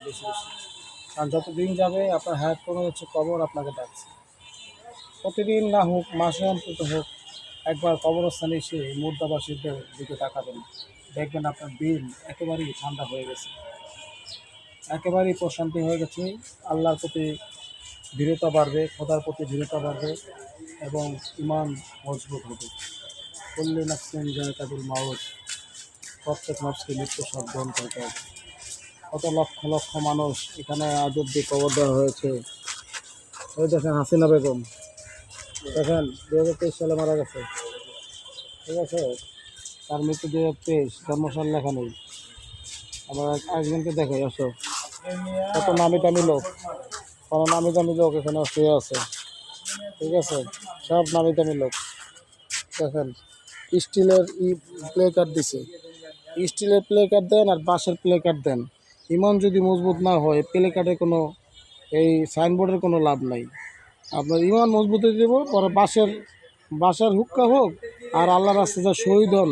বেশি বেশি। কারণ যত দিন যাবে আপনার হায়াত কমে যাচ্ছে, কবর আপনাকে ডাকছে। প্রতিদিন না হোক, মাসে অন্তত হোক, একবার কবরস্থানে এসে মুর্দাবাসীদের দিকে তাকাবেন, দেখবেন আপনার দিন একেবারেই ঠান্ডা হয়ে গেছে, একেবারেই প্রশান্তি হয়ে গেছে। আল্লাহর প্রতি দৃঢ়তা বাড়বে, খোদার প্রতি দৃঢ়তা বাড়বে এবং ইমান মজবুত হবে। কুল্লু নাফসিন যায়কাতুল মাউত, প্রত্যেক নফসকে মৃত্যু স্বাদ গ্রহণ করতে হবে। কত লক্ষ লক্ষ মানুষ এখানে আজ অব্দি কবর দেওয়া হয়েছে। ওই দেখেন হাসিনা বেগম, দেখেন 2023 সালে মারা গেছে, ঠিক আছে? তার মৃত্যু 2023, জন্মসাল লেখা নেই। আবার একজনকে দেখাই, আসো, কত নামি দামি লোক, কোনো নামি দামি লোক এখানে শুয়ে আছে, ঠিক আছে? সব নামি দামি লোক। দেখেন স্টিলের প্লে কার্ড দিছে, স্টিলের প্লে কার্ড দেন আর বাঁশের প্লে কার্ড দেন। ইমান যদি মজবুত না হয়, প্লে কার্ডের কোনো, এই সাইনবোর্ডের কোনো লাভ নাই। আপনার ইমান মজবুত হয়ে দেবো, পরে বাঁশের হুক্কা হোক আর আল্লাহ রাস্তায় শহীদ হন,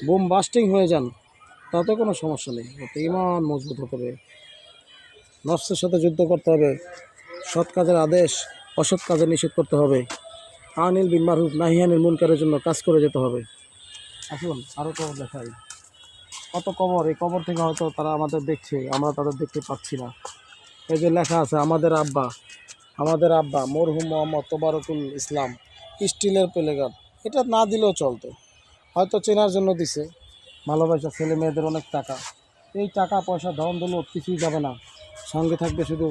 বোম বাস্টিং হয়ে যান, তাতে কোনো সমস্যা নেই। ইমান মজবুত হতে হবে, নফসের সাথে যুদ্ধ করতে হবে, সৎ কাজের আদেশ অসৎ কাজের নিষেধ করতে হবে, আনিল বিল মারুফ নাহিয়ানিল মুনকারের জন্য কাজ করে যেতে হবে। আসুন আরও কবর দেখাই, কত কবর। এই কবর থেকে হয়তো তারা আমাদের দেখছে, আমরা তাদের দেখতে পাচ্ছি না। এই যে লেখা আছে আমাদের আব্বা মরহুম মোহাম্মদ তোবারকুল ইসলাম, স্টিলের প্লেকার্ড। এটা না দিলেও চলতো, হয়তো চেনার জন্য দিছে, ভালোবাসা ছেলে মেয়েদের অনেক টাকা। এই টাকা পয়সা ধন দৌলত কিছুই যাবে না, সঙ্গে থাকবে শুধু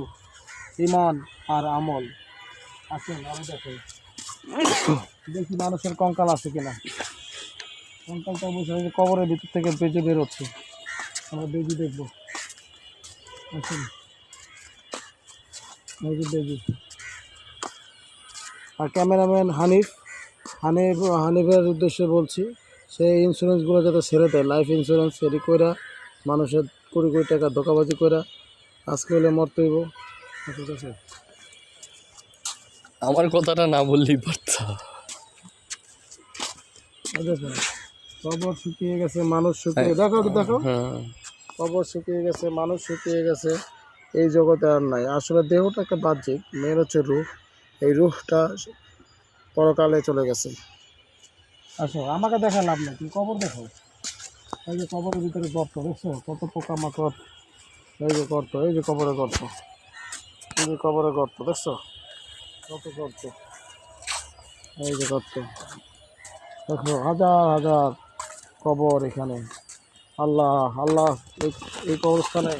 ইমান আর আমল। আসুন আমি দেখি মানুষের কঙ্কাল আছে কিনা। কঙ্কালটা অবশ্যই কবরের ভিতর থেকে বেজে বেরোচ্ছে, আমরা বেজি দেখবো। আসুন বেজি। আর ক্যামেরাম্যান হানিফের উদ্দেশ্যে বলছি, সেই ইন্স্যুরেন্সগুলো যাতে ছেড়ে দেয়, লাইফ ইন্স্যুরেন্স রেডি কইরা মানুষের কোটি কোটি টাকা ধোকাবাজি কইরা আজকে হলে মরতে হইব। ঠিক আছে, আমার কথাটা না বললেই পারতা। দেখেন কবর শুকিয়ে গেছে, মানুষ শুকিয়ে, দেখো দেখো, কবর শুকিয়ে গেছে, মানুষ শুকিয়ে গেছে, এই জগতে আর নাই। আসলে দেহটা একটা বাহ্যিক, মেয়ের হচ্ছে রূহ, এই রূহটা পরকালে চলে গেছে। আসো আমাকে দেখা লাভ নেই, তুমি কবর দেখো। এই যে কবরের ভিতরে গর্ত দেখছো, কত পোকামাকড়। এই যে গর্ত, এই যে কবরের গর্ত, এই যে কবরের গর্ত দেখছো, কত গর্ত, এই যে গর্ত দেখো, হাজার হাজার কবর এখানে। আল্লাহ আল্লাহ, এই কবরস্থানে